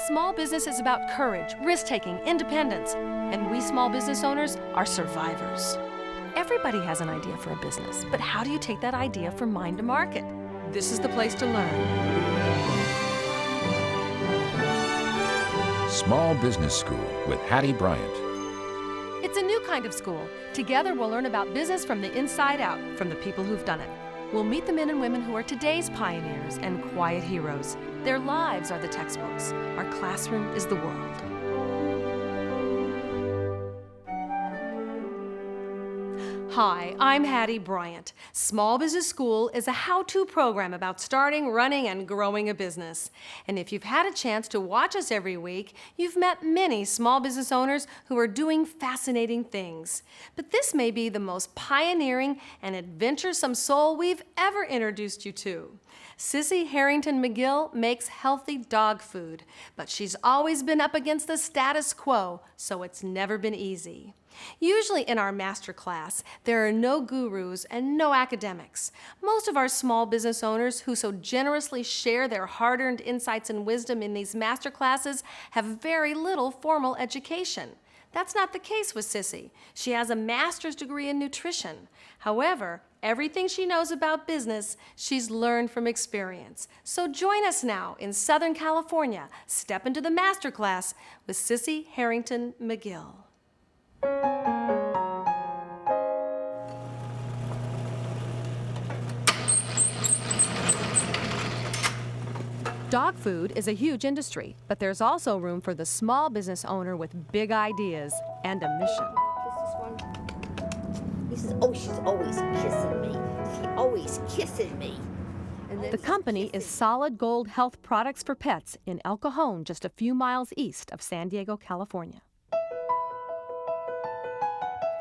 Small business is about courage, risk-taking, independence, and we small business owners are survivors. Everybody has an idea for a business, but how do you take that idea from mind to market? This is the place to learn. Small Business School with Hattie Bryant. It's a new kind of school. Together we'll learn about business from the inside out, from the people who've done it. We'll meet the men and women who are today's pioneers and quiet heroes. Their lives are the textbooks. Our classroom is the world. Hi, I'm Hattie Bryant. Small Business School is a how-to program about starting, running, and growing a business. And if you've had a chance to watch us every week, you've met many small business owners who are doing fascinating things. But this may be the most pioneering and adventuresome soul we've ever introduced you to. Sissy Harrington McGill makes healthy dog food, but she's always been up against the status quo, so it's never been easy. Usually in our master class, there are no gurus and no academics. Most of our small business owners who so generously share their hard-earned insights and wisdom in these master classes have very little formal education. That's not the case with Sissy. She has a master's degree in nutrition. However, everything she knows about business, she's learned from experience. So join us now in Southern California. Step into the master class with Sissy Harrington McGill. Dog food is a huge industry, but there's also room for the small business owner with big ideas and a mission. This is one. He says, oh, she's always kissing me. She always kissing me. And then The company is Solid Gold Health Products for Pets in El Cajon, just a few miles east of San Diego, California.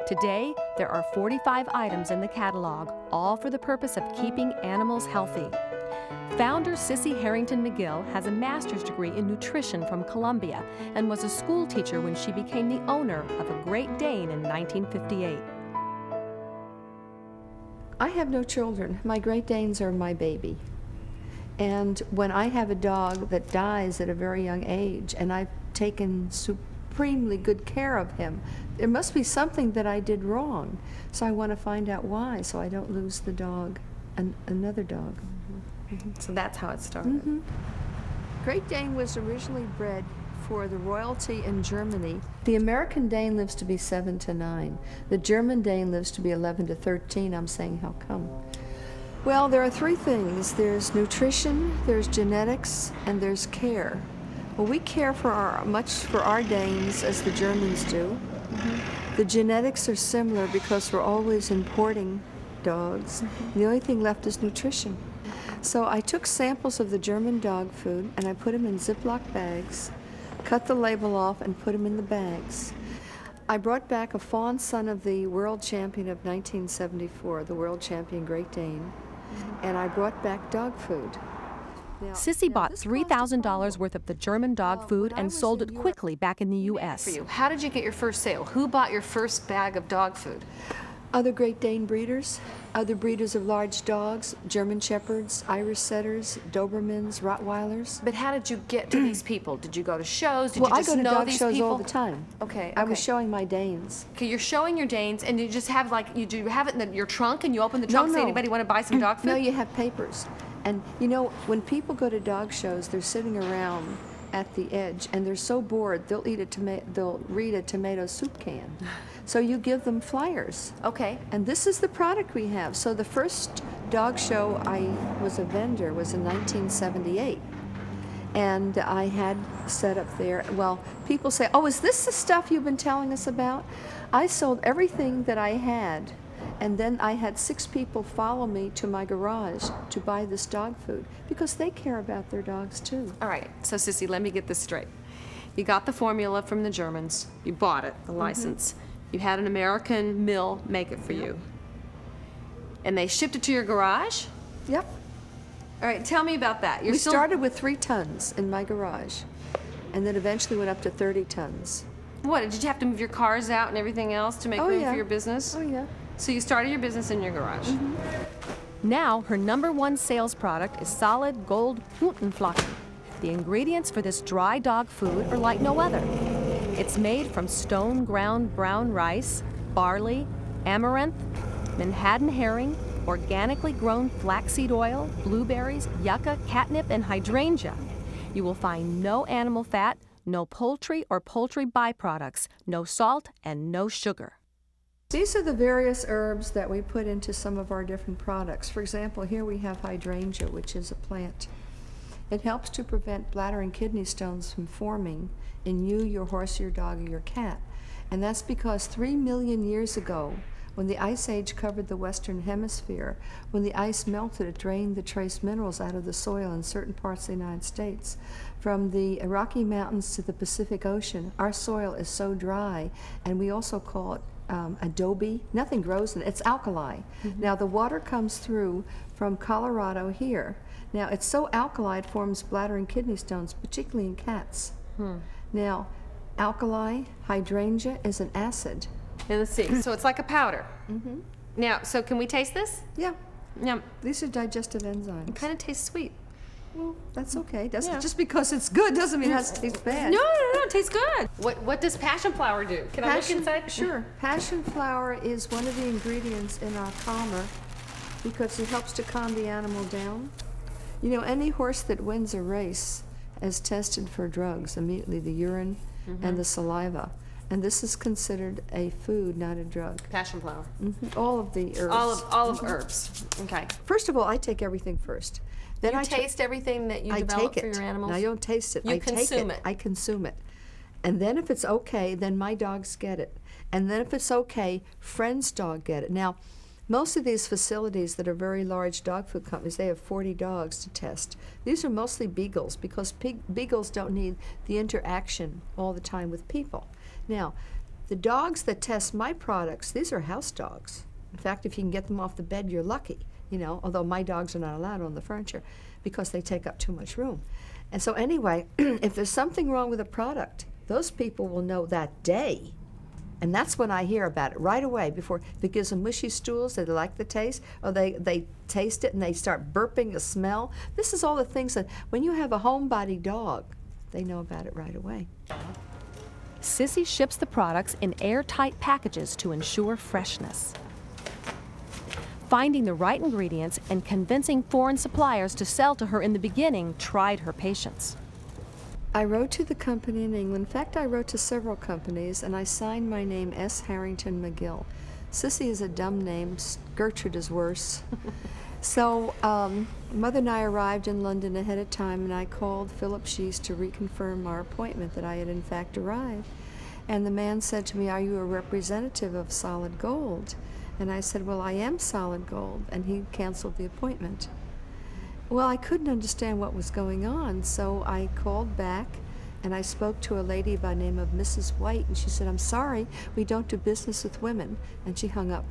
Today, there are 45 items in the catalog, all for the purpose of keeping animals healthy. Founder Sissy Harrington McGill has a master's degree in nutrition from Columbia and was a school teacher when she became the owner of a Great Dane in 1958. I have no children. My Great Danes are my baby. And when I have a dog that dies at a very young age and I've taken supremely good care of him, there must be something that I did wrong. So I want to find out why so I don't lose the dog and another dog. So that's how it started. Great Dane was originally bred for the royalty in Germany. The American Dane lives to be 7 to 9. The German Dane lives to be 11 to 13. I'm saying, how come? Well, there are three things. There's nutrition, there's genetics, and there's care. Well, we care for much for our Danes as the Germans do. The genetics are similar because we're always importing dogs. The only thing left is nutrition. So I took samples of the German dog food and I put them in Ziploc bags, cut the label off and put them in the bags. I brought back a fawn son of the world champion of 1974, the world champion Great Dane, and I brought back dog food. Sissy bought $3,000 worth of the German dog food and sold it quickly back in the U.S. How did you get your first sale? Who bought your first bag of dog food? Other Great Dane breeders, other breeders of large dogs, German Shepherds, Irish Setters, Dobermans, Rottweilers. But how did you get to these people? Did you go to shows? Did Well, you I just go to know dog these shows people? all the time. Okay, I was okay. showing my Danes. Okay, you're showing your Danes, and you just have you have it in your trunk, and you open the trunk. No. Say, anybody want to buy some dog food? No, you have papers. And you know, when people go to dog shows, they're sitting around at the edge, and they're so bored they'll read a tomato soup can. So you give them flyers. Okay. And this is the product we have. So the first dog show I was a vendor was in 1978. And I had set up there, well, people say, oh, is this the stuff you've been telling us about? I sold everything that I had, and then I had 6 people follow me to my garage to buy this dog food because they care about their dogs too. All right, so Sissy, let me get this straight. You got the formula from the Germans. You bought it, the license. You had an American mill make it for you. And they shipped it to your garage? Yep. All right, tell me about that. We started with 3 tons in my garage, and then eventually went up to 30 tons. What, did you have to move your cars out and everything else to make room for your business? Oh, yeah. So you started your business in your garage. Now, her #1 sales product is Solid Gold Hutenflocken. The ingredients for this dry dog food are like no other. It's made from stone ground brown rice, barley, amaranth, Manhattan herring, organically grown flaxseed oil, blueberries, yucca, catnip, and hydrangea. You will find no animal fat, no poultry or poultry byproducts, no salt, and no sugar. These are the various herbs that we put into some of our different products. For example, here we have hydrangea, which is a plant. It helps to prevent bladder and kidney stones from forming in you, your horse, your dog, or your cat. And that's because 3 million years ago, when the Ice Age covered the Western Hemisphere, when the ice melted, it drained the trace minerals out of the soil in certain parts of the United States. From the Rocky Mountains to the Pacific Ocean, our soil is so dry, and we also call it adobe. Nothing grows in it. It's alkali. Now, the water comes through from Colorado here. Now, it's so alkali it forms bladder and kidney stones, particularly in cats. Now, alkali, hydrangea, is an acid. And let's see. So it's like a powder. Now, so can we taste this? Yeah, Yeah. these are digestive enzymes. It kind of tastes sweet. Well, that's okay. Doesn't, Yeah. Just because it's good doesn't mean it has to taste bad. No, it tastes good. What does passion flower do? Can I look inside? Sure. Passion flower is one of the ingredients in our calmer because it helps to calm the animal down. You know, any horse that wins a race is tested for drugs, immediately the urine and the saliva. And this is considered a food, not a drug. Passion flower. All of the herbs. All of herbs. Okay. First of all, I take everything first. Then You I taste everything that you I develop take for it. your animals? No, I don't taste it. You I take consume it. I consume it. And then if it's okay, then my dogs get it. And then if it's okay, friends' dog get it. Now, most of these facilities that are very large dog food companies, they have 40 dogs to test. These are mostly beagles because beagles don't need the interaction all the time with people. Now, the dogs that test my products, these are house dogs. In fact, if you can get them off the bed, you're lucky, you know, although my dogs are not allowed on the furniture because they take up too much room. And so anyway, if there's something wrong with a product, those people will know that day. And that's when I hear about it right away, before if it gives them mushy stools, they like the taste, or they taste it and they start burping a smell. This is all the things that when you have a homebody dog, they know about it right away. Sissy ships the products in airtight packages to ensure freshness. Finding the right ingredients and convincing foreign suppliers to sell to her in the beginning tried her patience. I wrote to the company in England. In fact, I wrote to several companies, and I signed my name S. Harrington McGill. Sissy is a dumb name. Gertrude is worse. So Mother and I arrived in London ahead of time, and I called Philip Shees to reconfirm our appointment that I had in fact arrived. And the man said to me, "Are you a representative of Solid Gold?" And I said, "Well, I am Solid Gold," and he canceled the appointment. Well, I couldn't understand what was going on, so I called back and I spoke to a lady by the name of Mrs. White, and she said, "I'm sorry, we don't do business with women," and she hung up.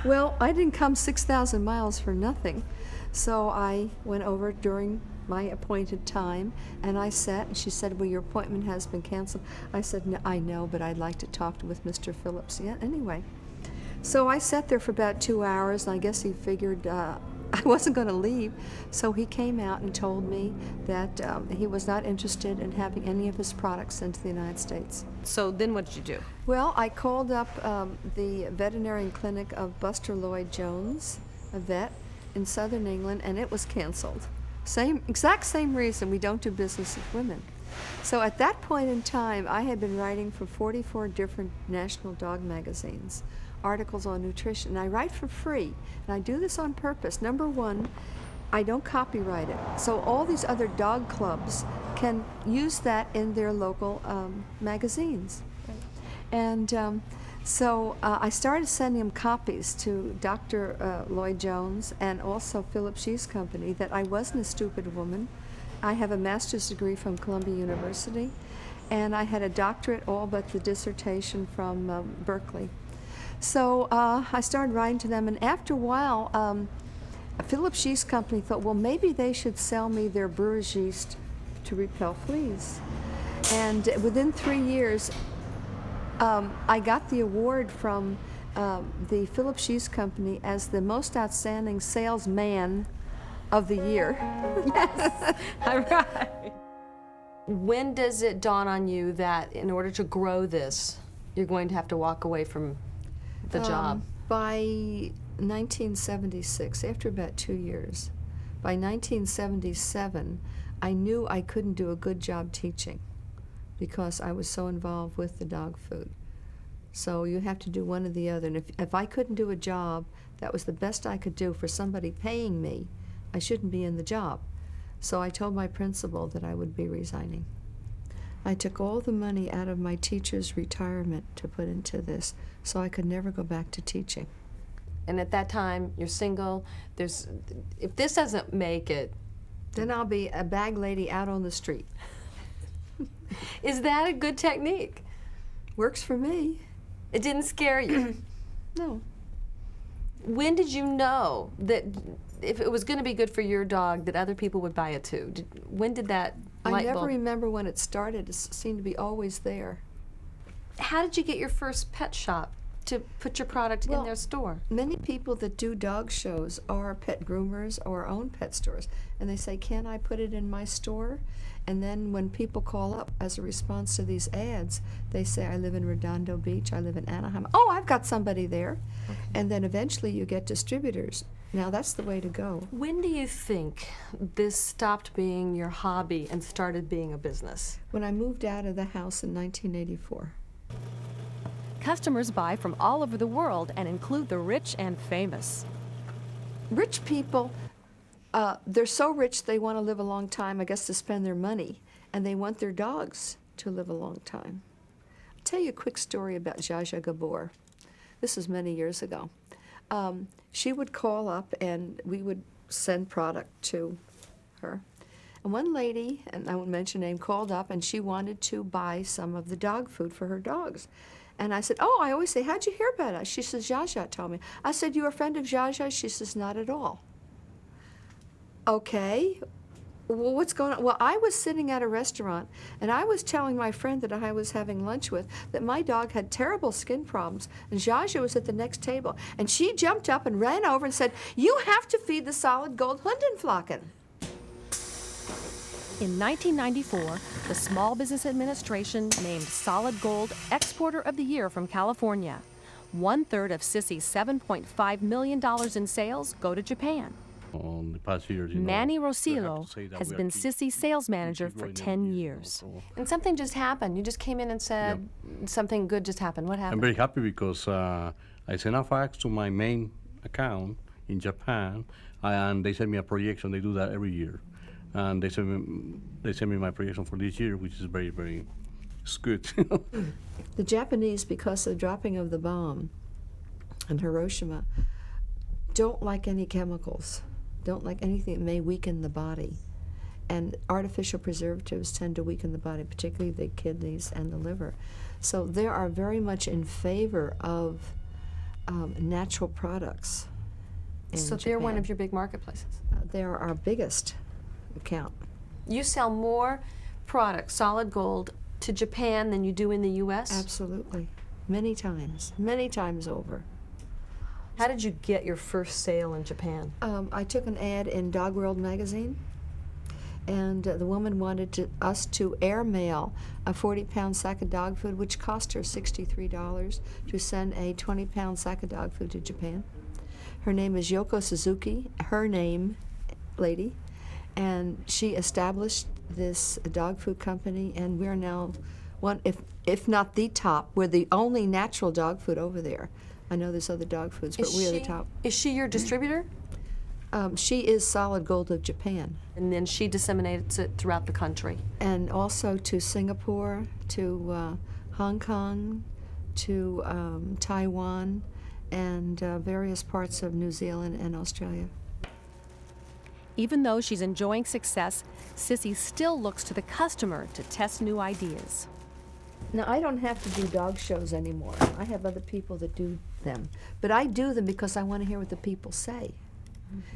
Well, I didn't come 6,000 miles for nothing, so I went over during my appointed time, and I sat, and she said, "Well, your appointment has been canceled." I said, "No, I know, but I'd like to talk with Mr. Phillips." Yeah, anyway. So I sat there for about 2 hours, and I guess he figured I wasn't going to leave, so he came out and told me that he was not interested in having any of his products sent to the United States. So then what did you do? Well, I called up the veterinary clinic of Buster Lloyd Jones, a vet in southern England, and it was canceled. Exact same reason, we don't do business with women. So at that point in time, I had been writing for 44 different national dog magazines, articles on nutrition, and I write for free, and I do this on purpose. Number one, I don't copyright it, so all these other dog clubs can use that in their local magazines. And so I started sending them copies to Dr. Lloyd Jones and also Philip Shees Company that I wasn't a stupid woman. I have a master's degree from Columbia University, and I had a doctorate, all but the dissertation from Berkeley. So I started writing to them, and after a while, Philip Shees Company thought, well, maybe they should sell me their brewer's yeast to repel fleas. And within 3 years, I got the award from the Philip Shees Company as the most outstanding salesman of the year. All right. When does it dawn on you that in order to grow this, you're going to have to walk away from the job? By 1976, after about 2 years, by 1977, I knew I couldn't do a good job teaching because I was so involved with the dog food. So you have to do one or the other. And if I couldn't do a job that was the best I could do for somebody paying me, I shouldn't be in the job. So I told my principal that I would be resigning. I took all the money out of my teacher's retirement to put into this, so I could never go back to teaching. And at that time, you're single. If this doesn't make it, Then I'll be a bag lady out on the street. is that a good technique? Works for me. It didn't scare you. No. When did you know that if it was going to be good for your dog, that other people would buy it too? When did that I light never bulb? remember when it started. It seemed to be always there. How did you get your first pet shop to put your product in Well, their store? Many people that do dog shows are pet groomers or own pet stores, and they say, "Can I put it in my store?" And then when people call up as a response to these ads, they say, "I live in Redondo Beach, I live in Anaheim." "Oh, I've got somebody there." Okay. And then eventually you get distributors. Now that's the way to go. When do you think this stopped being your hobby and started being a business? When I moved out of the house in 1984. Customers buy from all over the world and include the rich and famous. Rich people, they're so rich they want to live a long time, I guess, to spend their money, and they want their dogs to live a long time. I'll tell you a quick story about Zsa Zsa Gabor. This was many years ago. She would call up, and we would send product to her. And one lady, and I won't mention her name, called up, and she wanted to buy some of the dog food for her dogs. And I said, "Oh, I always say, how'd you hear about us?" She says, "Zsa Zsa told me." I said, "You a friend of Zsa Zsa?" She says, "Not at all." Okay, well, what's going on? Well, I was sitting at a restaurant, and I was telling my friend that I was having lunch with that my dog had terrible skin problems, and Zsa Zsa was at the next table, and she jumped up and ran over and said, "You have to feed the solid gold Hundenflocken." In 1994, the Small Business Administration named Solid Gold Exporter of the Year from California. 1/3 of Sissy's $7.5 million in sales go to Japan. On the past years, Manny we have Rosillo to say that has we are been keep Sissy's sales manager growing for every 10 year, years. so And something just happened. You just came in and said something good just happened. What I'm happened? very happy because I sent a fax to my main account in Japan, and they send me a projection. They do that every year, and they send me my projection for this year, which is very, very it's good. The Japanese, because of the dropping of the bomb in Hiroshima, don't like any chemicals, don't like anything that may weaken the body. And artificial preservatives tend to weaken the body, particularly the kidneys and the liver. So they are very much in favor of natural products. In So they're one Japan. of your big marketplaces. They're our biggest account. You sell more products, solid gold, to Japan than you do in the U.S.? Absolutely. Many times over. How did you get your first sale in Japan? I took an ad in Dog World magazine, and the woman wanted us to airmail a 40-pound sack of dog food, which cost her $63 to send a 20-pound sack of dog food to Japan. Her name is Yoko Suzuki, her name, lady, and she established this dog food company, and we're now one, if not the top, we're the only natural dog food over there. I know there's other dog foods, but we're the top. Is she your distributor? She is Solid Gold of Japan. And then she disseminates it throughout the country. And also to Singapore, to Hong Kong, to Taiwan, and various parts of New Zealand and Australia. Even though she's enjoying success, Sissy still looks to the customer to test new ideas. Now, I don't have to do dog shows anymore. I have other people that do them. But I do them because I want to hear what the people say.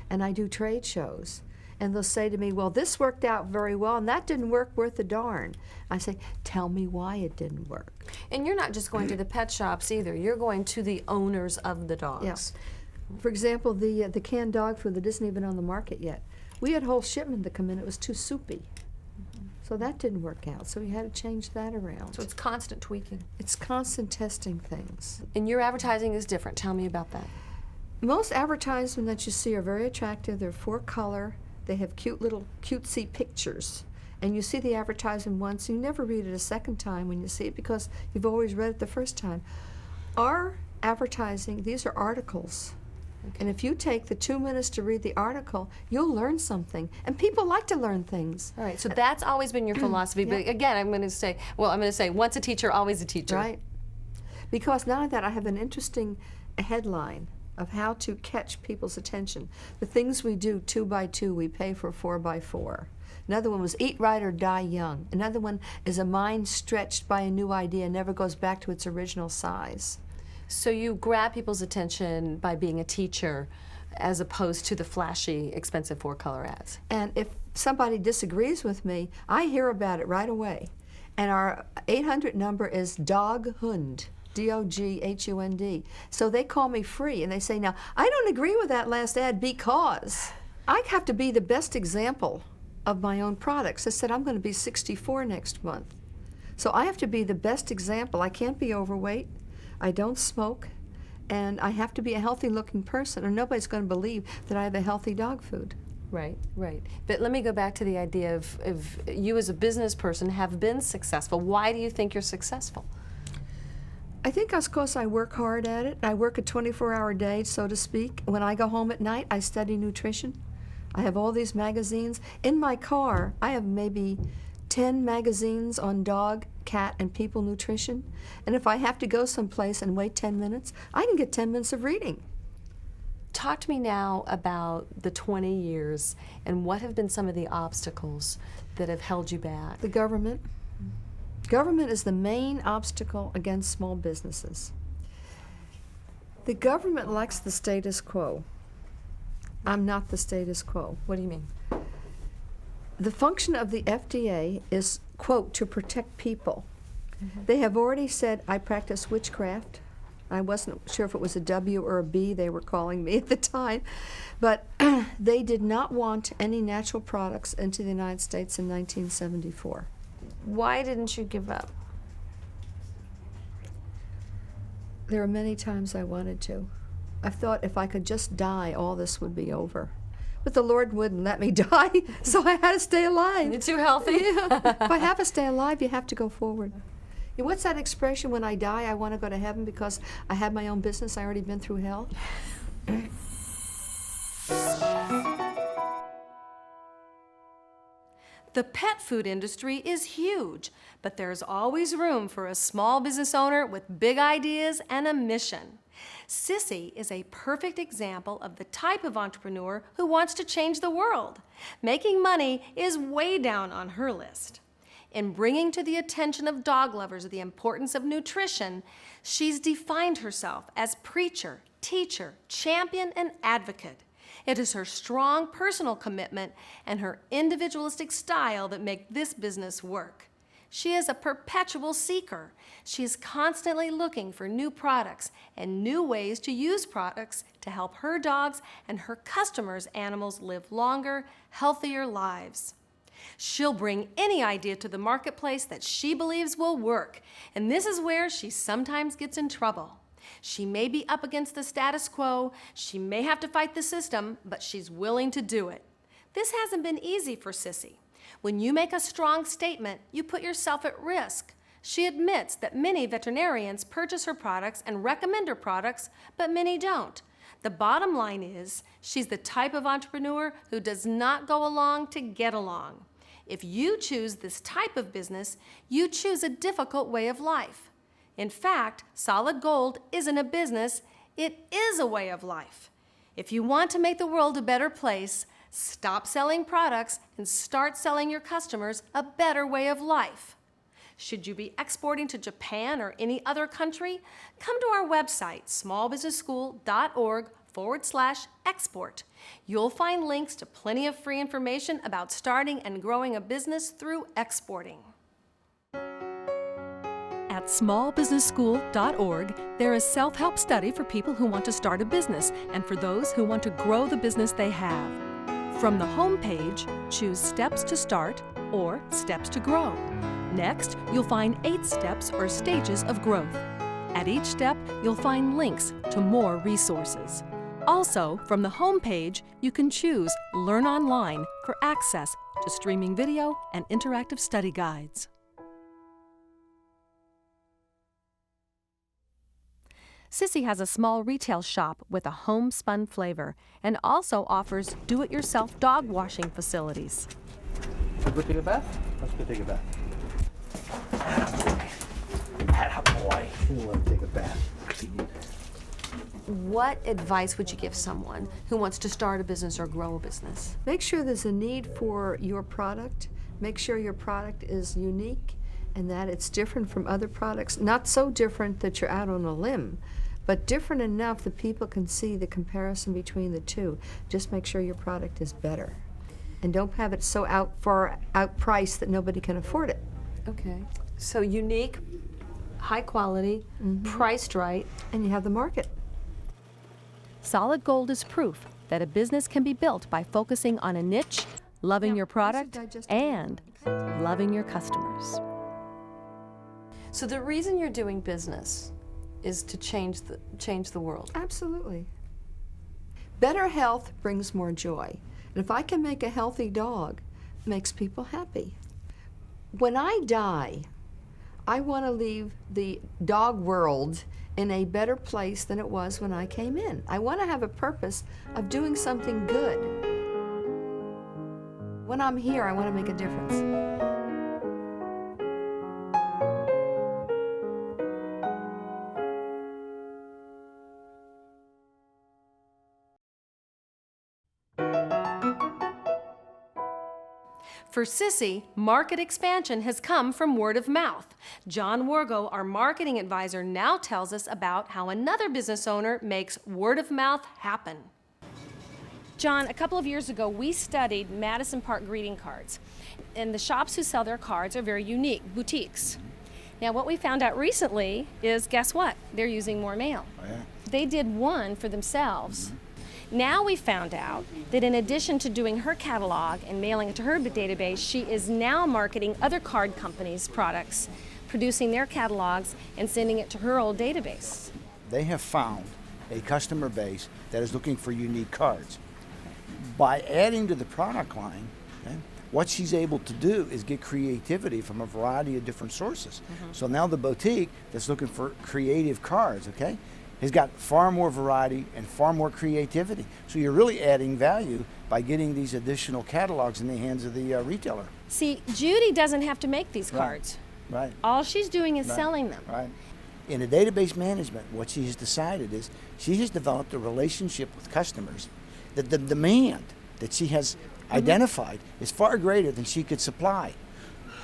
And I do trade shows. And they'll say to me, "Well, this worked out very well, and that didn't work worth a darn." I say, "Tell me why it didn't work." And you're not just going to the pet shops either. You're going to the owners of the dogs. Yes. For example, the canned dog food that isn't even on the market yet. We had whole shipment to come in, it was too soupy. So that didn't work out, so we had to change that around. So it's constant tweaking. It's constant testing things. And your advertising is different. Tell me about that. Most advertisements that you see are very attractive. They're 4-color. They have cute little cutesy pictures. And you see the advertisement once, you never read it a second time when you see it because you've always read it the first time. Our advertising, these are articles. And if you take the 2 minutes to read the article, you'll learn something. And people like to learn things. All right, so that's always been your philosophy. Yeah. But again, I'm going to say, once a teacher, always a teacher. Right. Because not only that, I have an interesting headline of how to catch people's attention. The things we do 2 by 2, we pay for 4 by 4. Another one was eat right or die young. Another one is a mind stretched by a new idea, never goes back to its original size. So you grab people's attention by being a teacher as opposed to the flashy, expensive 4-color ads. And if somebody disagrees with me, I hear about it right away. And our 800 number is DOGHUND, D-O-G-H-U-N-D. So they call me free and they say, now, I don't agree with that last ad because I have to be the best example of my own products. I said, I'm going to be 64 next month. So I have to be the best example. I can't be overweight. I don't smoke, and I have to be a healthy-looking person, or nobody's going to believe that I have a healthy dog food. Right, right. But let me go back to the idea of you as a business person have been successful. Why do you think you're successful? I think it's because I work hard at it. I work a 24-hour day, so to speak. When I go home at night, I study nutrition. I have all these magazines. In my car, I have maybe 10 magazines on dog, cat, and people nutrition. And if I have to go someplace and wait 10 minutes, I can get 10 minutes of reading. Talk to me now about the 20 years and what have been some of the obstacles that have held you back. The government. Government is the main obstacle against small businesses. The government likes the status quo. I'm not the status quo. What do you mean? The function of the FDA is, quote, to protect people. They have already said I practice witchcraft. I wasn't sure if it was a W or a B they were calling me at the time, but they did not want any natural products into the United States in 1974. Why didn't you give up? There are many times I wanted to. I thought if I could just die, all this would be over. But the Lord wouldn't let me die, so I had to stay alive. You're too healthy. Yeah. If I have to stay alive, you have to go forward. You know, what's that expression, when I die, I want to go to heaven because I have my own business, I already been through hell? The pet food industry is huge, but there's always room for a small business owner with big ideas and a mission. Sissy is a perfect example of the type of entrepreneur who wants to change the world. Making money is way down on her list. In bringing to the attention of dog lovers the importance of nutrition, she's defined herself as preacher, teacher, champion, and advocate. It is her strong personal commitment and her individualistic style that make this business work. She is a perpetual seeker. She is constantly looking for new products and new ways to use products to help her dogs and her customers' animals live longer, healthier lives. She'll bring any idea to the marketplace that she believes will work, and this is where she sometimes gets in trouble. She may be up against the status quo, she may have to fight the system, but she's willing to do it. This hasn't been easy for Sissy. When you make a strong statement, you put yourself at risk. She admits that many veterinarians purchase her products and recommend her products, but many don't. The bottom line is, she's the type of entrepreneur who does not go along to get along. If you choose this type of business, you choose a difficult way of life. In fact, Solid Gold isn't a business, it is a way of life. If you want to make the world a better place, stop selling products and start selling your customers a better way of life. Should you be exporting to Japan or any other country? Come to our website, smallbusinessschool.org/export. You'll find links to plenty of free information about starting and growing a business through exporting. At smallbusinessschool.org, there is self-help study for people who want to start a business and for those who want to grow the business they have. From the home page, choose Steps to Start or Steps to Grow. Next, you'll find 8 steps or stages of growth. At each step, you'll find links to more resources. Also, from the home page, you can choose Learn Online for access to streaming video and interactive study guides. Sissy has a small retail shop with a homespun flavor and also offers do-it-yourself dog washing facilities. Go take a bath? Let's go take a bath. Attaboy. You want to take a bath. What advice would you give someone who wants to start a business or grow a business? Make sure there's a need for your product. Make sure your product is unique and that it's different from other products. Not so different that you're out on a limb, but different enough that people can see the comparison between the two. Just make sure your product is better. And don't have it so outpriced that nobody can afford it. Okay. So unique, high quality, priced right. And you have the market. Solid Gold is proof that a business can be built by focusing on a niche, loving your product, and loving your customers. So the reason you're doing business is to change the world. Absolutely. Better health brings more joy. And if I can make a healthy dog, it makes people happy. When I die, I want to leave the dog world in a better place than it was when I came in. I want to have a purpose of doing something good. When I'm here, I want to make a difference. For Sissy, market expansion has come from word of mouth. John Wargo, our marketing advisor, now tells us about how another business owner makes word of mouth happen. John, a couple of years ago, we studied Madison Park greeting cards. And the shops who sell their cards are very unique, boutiques. Now, what we found out recently is, guess what? They're using more mail. Oh, yeah. They did one for themselves. Now we found out that in addition to doing her catalog and mailing it to her database, she is now marketing other card companies' products, producing their catalogs and sending it to her old database. They have found a customer base that is looking for unique cards. By adding to the product line, okay, what she's able to do is get creativity from a variety of different sources. So now the boutique that's looking for creative cards, okay, has got far more variety and far more creativity. So you're really adding value by getting these additional catalogs in the hands of the retailer. See, Judy doesn't have to make these cards. Right. All she's doing is selling them. Right. In a database management, what she has decided is she has developed a relationship with customers that the demand that she has identified is far greater than she could supply.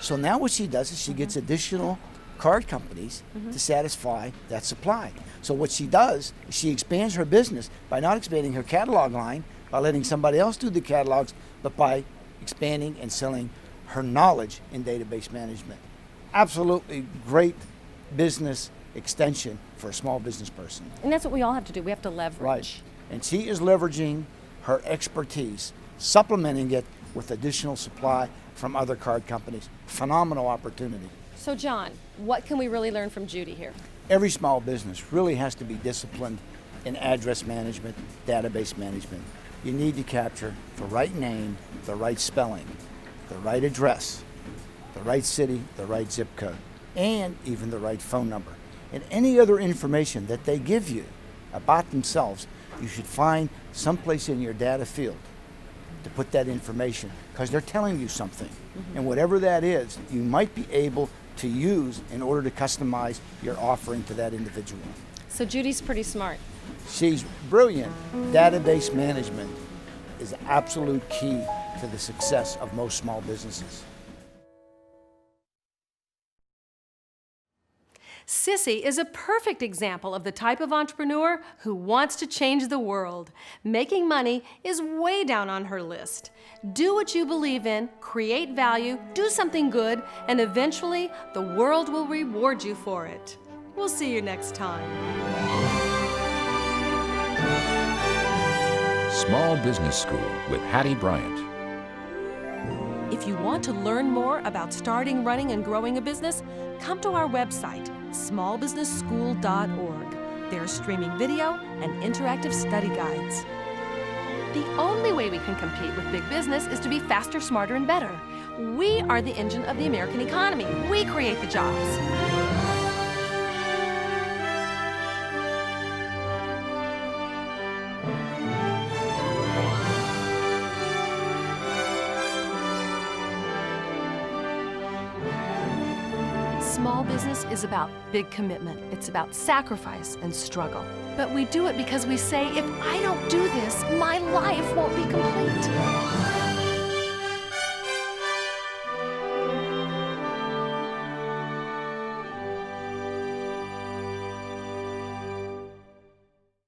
So now what she does is she gets additional card companies to satisfy that supply. So what she does is she expands her business by not expanding her catalog line, by letting somebody else do the catalogs, but by expanding and selling her knowledge in database management. Absolutely great business extension for a small business person. And that's what we all have to do. We have to leverage. Right. And she is leveraging her expertise, supplementing it with additional supply from other card companies. Phenomenal opportunity. So John, what can we really learn from Judy here? Every small business really has to be disciplined in address management, database management. You need to capture the right name, the right spelling, the right address, the right city, the right zip code, and even the right phone number. And any other information that they give you about themselves, you should find someplace in your data field to put that information, because they're telling you something. And whatever that is, you might be able to use in order to customize your offering to that individual. So Judy's pretty smart. She's brilliant. Database management is absolute key to the success of most small businesses. Sissy is a perfect example of the type of entrepreneur who wants to change the world. Making money is way down on her list. Do what you believe in, create value, do something good, and eventually the world will reward you for it. We'll see you next time. Small Business School with Hattie Bryant. If you want to learn more about starting, running, and growing a business, come to our website, smallbusinessschool.org. There's streaming video and interactive study guides. The only way we can compete with big business is to be faster, smarter, and better. We are the engine of the American economy. We create the jobs. Small business is about big commitment. It's about sacrifice and struggle. But we do it because we say, if I don't do this, my life won't be complete.